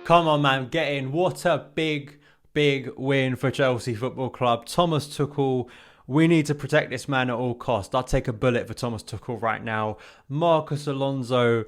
Come on, man, get in. What a big win for Chelsea Football Club. Thomas Tuchel, we need to protect this man at all costs. I'd take a bullet for Thomas Tuchel right now. Marcus Alonso,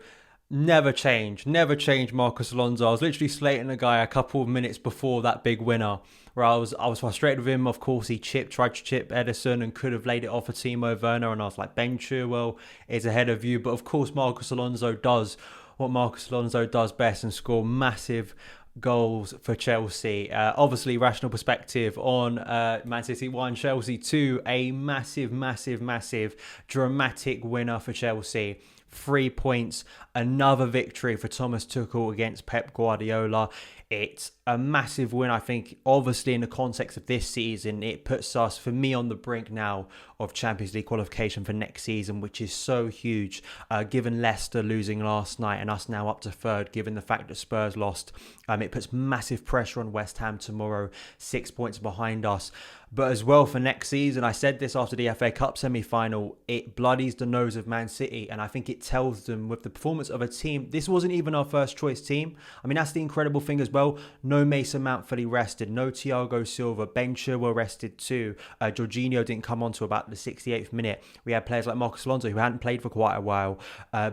never change Marcus Alonso. I was literally slating the guy a couple of minutes before that big winner, where I was frustrated with him. Of course, he tried to chip Ederson and could have laid it off for Timo Werner, and I was like, Ben Chilwell is ahead of you. But of course, Marcus Alonso does what Marcus Alonso does best and score massive goals for Chelsea. Obviously, rational perspective on Man City 1, Chelsea 2. A massive dramatic winner for Chelsea. 3 points, another victory for Thomas Tuchel against Pep Guardiola. It's a massive win, I think. Obviously, in the context of this season, it puts us, for me, on the brink now of Champions League qualification for next season, which is so huge, given Leicester losing last night and us now up to third, given the fact that Spurs lost. It puts massive pressure on West Ham tomorrow, 6 points behind us. But as well for next season, I said this after the FA Cup semi-final, it bloodies the nose of Man City. And I think it tells them with the performance of a team, this wasn't even our first choice team. I mean, that's the incredible thing as well. No Mason Mount fully rested. No Thiago Silva. Ben Chilwell rested too. Jorginho didn't come on to about the 68th minute. We had players like Marcus Alonso, who hadn't played for quite a while.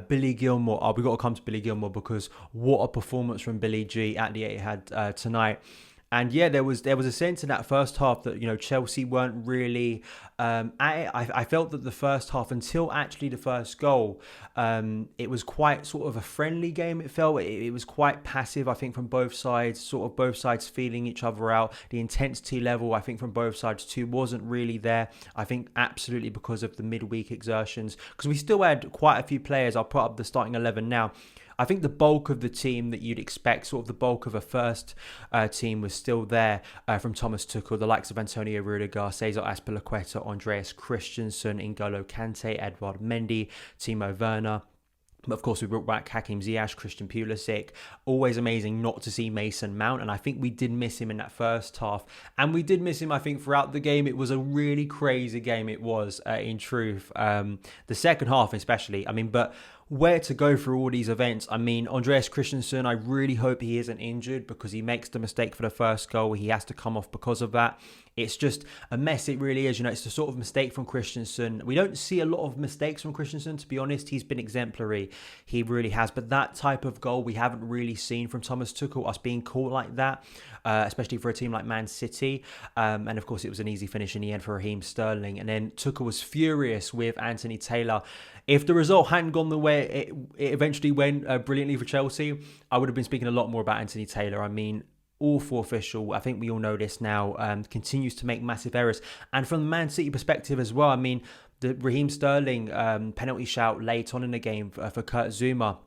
Billy Gilmour. We've got to come to Billy Gilmour because what a performance from Billy G at the Etihad tonight. And yeah, there was a sense in that first half that, Chelsea weren't really at it. I felt that the first half, until actually the first goal, it was quite sort of a friendly game. It felt it was quite passive, I think, from both sides, sort of both sides feeling each other out. The intensity level, I think, from both sides too wasn't really there. I think absolutely because of the midweek exertions, because we still had quite a few players. I'll put up the starting 11 now. I think the bulk of the team that you'd expect, sort of the bulk of a first team, was still there from Thomas Tuchel. The likes of Antonio Rudiger, Cesar Azpilicueta, Andreas Christensen, N'Golo Kante, Edouard Mendy, Timo Werner. But of course, we brought back Hakim Ziyech, Christian Pulisic. Always amazing not to see Mason Mount. And I think we did miss him in that first half. And we did miss him, I think, throughout the game. It was a really crazy game, it was, in truth. The second half especially. But where to go through all these events? Andreas Christensen, I really hope he isn't injured, because he makes the mistake for the first goal. He has to come off because of that. It's just a mess, it really is. It's the sort of mistake from Christensen. We don't see a lot of mistakes from Christensen, to be honest. He's been exemplary. He really has. But that type of goal we haven't really seen from Thomas Tuchel, us being caught like that, especially for a team like Man City. And of course, it was an easy finish in the end for Raheem Sterling. And then Tuchel was furious with Anthony Taylor. If the result hadn't gone the way it eventually went brilliantly for Chelsea, I would have been speaking a lot more about Anthony Taylor. Awful official. I think we all know this now. Continues to make massive errors. And from the Man City perspective as well, the Raheem Sterling penalty shout late on in the game for Kurt Zouma.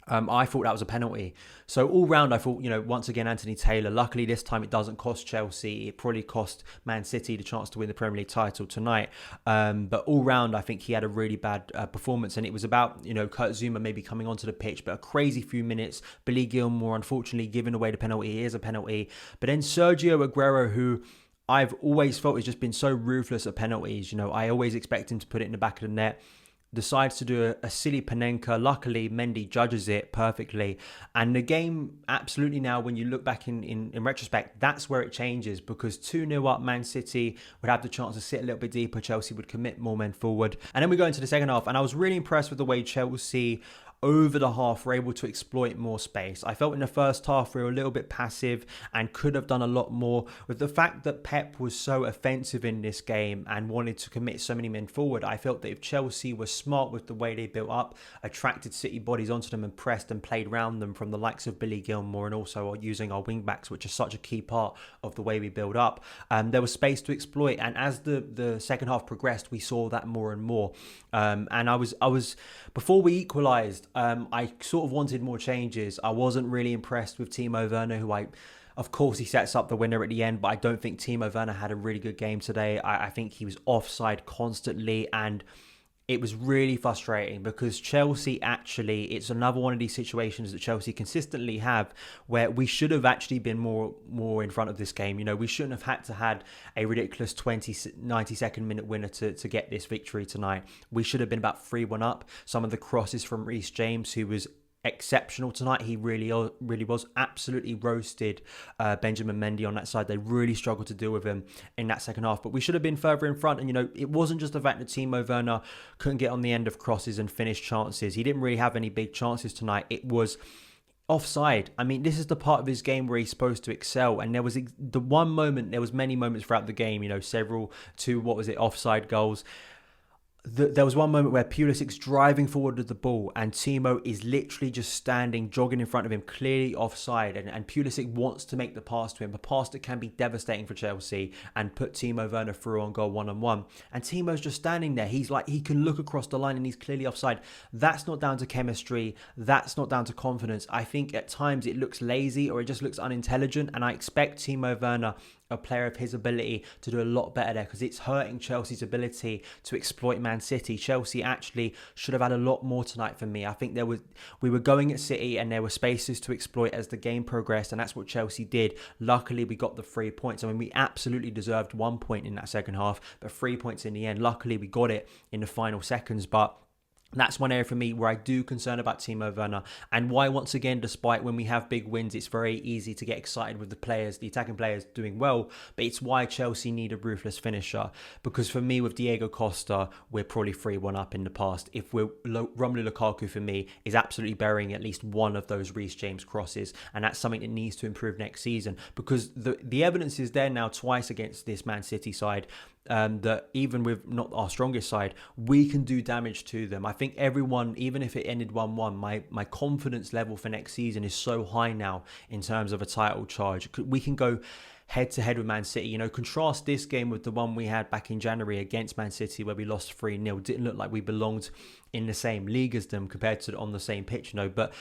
I thought that was a penalty. So all round, I thought, once again, Anthony Taylor. Luckily, this time it doesn't cost Chelsea. It probably cost Man City the chance to win the Premier League title tonight. But all round, I think he had a really bad performance. And it was about, Kurt Zouma maybe coming onto the pitch, but a crazy few minutes. Billy Gilmour, unfortunately, giving away the penalty. It is a penalty. But then Sergio Aguero, who I've always felt has just been so ruthless at penalties. I always expect him to put it in the back of the net. Decides to do a silly Panenka. Luckily, Mendy judges it perfectly. And the game, absolutely now, when you look back in retrospect, that's where it changes, because 2-0 up, Man City would have the chance to sit a little bit deeper. Chelsea would commit more men forward. And then we go into the second half, and I was really impressed with the way Chelsea, over the half, were able to exploit more space. I felt in the first half we were a little bit passive and could have done a lot more. With the fact that Pep was so offensive in this game and wanted to commit so many men forward, I felt that if Chelsea was smart with the way they built up, attracted City bodies onto them and pressed and played round them from the likes of Billy Gilmour, and also using our wing backs, which is such a key part of the way we build up, there was space to exploit. And as the second half progressed, we saw that more and more. And I was before we equalised, I sort of wanted more changes. I wasn't really impressed with Timo Werner, who of course, he sets up the winner at the end, but I don't think Timo Werner had a really good game today. I think he was offside constantly, and it was really frustrating, because Chelsea actually, it's another one of these situations that Chelsea consistently have where we should have actually been more in front of this game. We shouldn't have had to had a ridiculous 92nd minute winner to get this victory tonight. We should have been about 3-1 up. Some of the crosses from Reece James, who was exceptional tonight. He really was absolutely roasted Benjamin Mendy on that side. They really struggled to deal with him in that second half. But we should have been further in front. And, it wasn't just the fact that Timo Werner couldn't get on the end of crosses and finish chances. He didn't really have any big chances tonight. It was offside. I mean, this is the part of his game where he's supposed to excel. And there was many moments throughout the game, several offside goals. There was one moment where Pulisic's driving forward with the ball and Timo is literally just standing, jogging in front of him, clearly offside. And Pulisic wants to make the pass to him, a pass that can be devastating for Chelsea and put Timo Werner through on goal one-on-one. And Timo's just standing there. He's like, he can look across the line and he's clearly offside. That's not down to chemistry. That's not down to confidence. I think at times it looks lazy or it just looks unintelligent. And I expect Timo Werner, a player of his ability, to do a lot better there, because it's hurting Chelsea's ability to exploit Man City. Chelsea actually should have had a lot more tonight for me. I think we were going at City and there were spaces to exploit as the game progressed, and that's what Chelsea did. Luckily, we got the 3 points. I mean, we absolutely deserved 1 point in that second half, but 3 points in the end. Luckily, we got it in the final seconds, but that's one area for me where I do concern about Timo Werner, and why, once again, despite when we have big wins, it's very easy to get excited with the attacking players doing well, but it's why Chelsea need a ruthless finisher. Because for me, with Diego Costa, we're probably 3-1 up in the past. Romelu Lukaku, for me, is absolutely burying at least one of those Reece James crosses, and that's something that needs to improve next season, because the evidence is there now twice against this Man City side. That even with not our strongest side, we can do damage to them. I think everyone, even if it ended 1-1, my confidence level for next season is so high now in terms of a title charge. We can go head to head with Man City. Contrast this game with the one we had back in January against Man City where we lost 3-0. Didn't look like we belonged in the same league as them compared to on the same pitch, but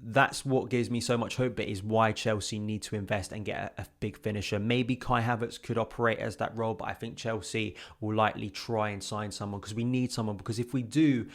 that's what gives me so much hope, but is why Chelsea need to invest and get a big finisher. Maybe Kai Havertz could operate as that role, but I think Chelsea will likely try and sign someone, because we need someone. Because if we do,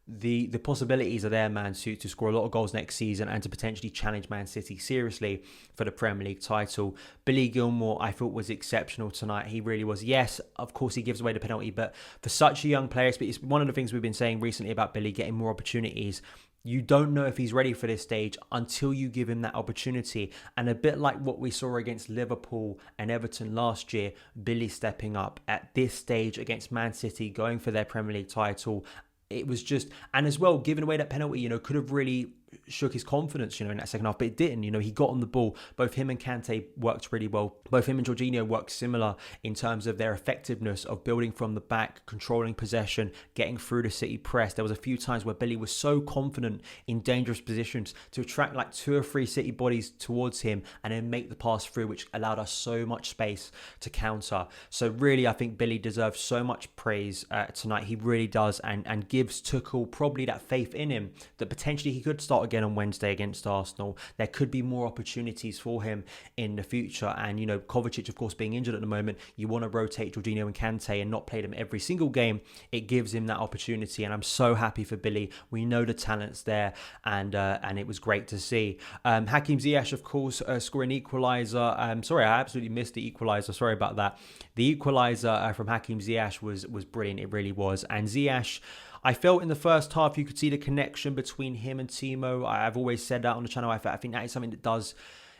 the possibilities are there, man, to score a lot of goals next season and to potentially challenge Man City seriously for the Premier League title. Billy Gilmour, I thought, was exceptional tonight. He really was. Yes, of course, he gives away the penalty, but for such a young player, it's one of the things we've been saying recently about Billy getting more opportunities. You don't know if he's ready for this stage until you give him that opportunity. And a bit like what we saw against Liverpool and Everton last year, Billy stepping up at this stage against Man City, going for their Premier League title. It was just, and as well, giving away that penalty, could have really shook his confidence, in that second half, but it didn't. He got on the ball. Both him and Kante worked really well. Both him and Jorginho worked similar in terms of their effectiveness of building from the back, controlling possession, getting through the City press. There was a few times where Billy was so confident in dangerous positions to attract like 2 or 3 City bodies towards him and then make the pass through, which allowed us so much space to counter. So really, I think Billy deserves so much praise tonight. He really does, and gives Tuchel probably that faith in him that potentially he could start again on Wednesday against Arsenal. There could be more opportunities for him in the future. And, Kovacic, of course, being injured at the moment, you want to rotate Jorginho and Kante and not play them every single game. It gives him that opportunity. And I'm so happy for Billy. We know the talent's there, and it was great to see. Hakim Ziyech, of course, scoring equaliser. Sorry, I absolutely missed the equaliser. Sorry about that. The equaliser from Hakim Ziyech was brilliant. It really was. And Ziyech, I felt in the first half you could see the connection between him and Timo. I've always said that on the channel. I think that is something that does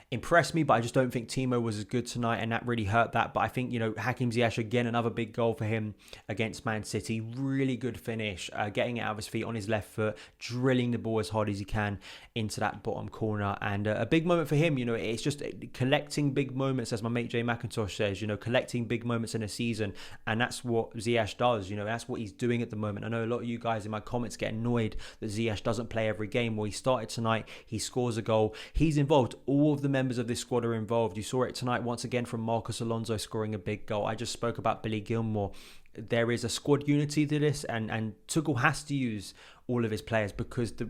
impressed me, but I just don't think Timo was as good tonight, and that really hurt that. But I think, Hakim Ziyech, again, another big goal for him against Man City. Really good finish, getting it out of his feet on his left foot, drilling the ball as hard as he can into that bottom corner. And a big moment for him. It's just collecting big moments, as my mate Jay McIntosh says, collecting big moments in a season. And that's what Ziyech does. That's what he's doing at the moment. I know a lot of you guys in my comments get annoyed that Ziyech doesn't play every game. Well, he started tonight. He scores a goal. He's involved. All of the members of this squad are involved. You saw it tonight once again from Marcus Alonso scoring a big goal. I just spoke about Billy Gilmour. There is a squad unity to this, and Tuchel has to use all of his players, because the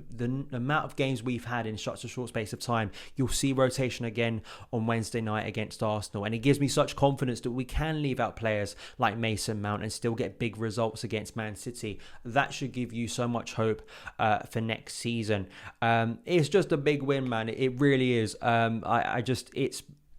amount of games we've had in such a short space of time, you'll see rotation again on Wednesday night against Arsenal, and it gives me such confidence that we can leave out players like Mason Mount and still get big results against Man City. That should give you so much hope for next season. It's just a big win, man. It really is.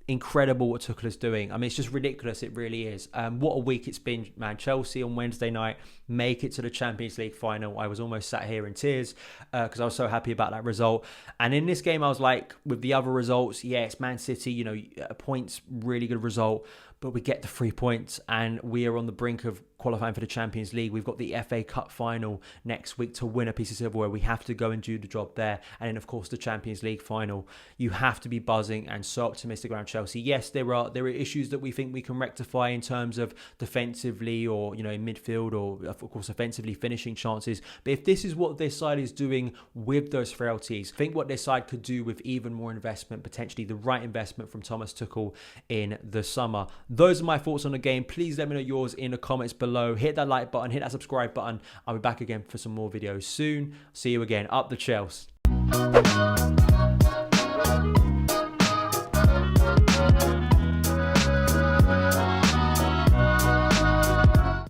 incredible what Tuchel is doing. I mean, it's just ridiculous. It really is. What a week it's been, man. Chelsea on Wednesday night make it to the Champions League final. I was almost sat here in tears because I was so happy about that result. And in this game, I was like, with the other results, yeah, it's Man City, you know, a point's really good result, but we get the 3 points and we are on the brink of qualifying for the Champions League. We've got the FA Cup final next week to win a piece of silverware. We have to go and do the job there. And then, of course, the Champions League final. You have to be buzzing and so optimistic around Chelsea. Yes, there are issues that we think we can rectify in terms of defensively or, you know, in midfield or, of course, offensively finishing chances. But if this is what this side is doing with those frailties, think what this side could do with even more investment, potentially the right investment from Thomas Tuchel in the summer. Those are my thoughts on the game. Please let me know yours in the comments below. Hit that like button, hit that subscribe button. I'll be back again for some more videos soon. See you again. Up the Chelsea.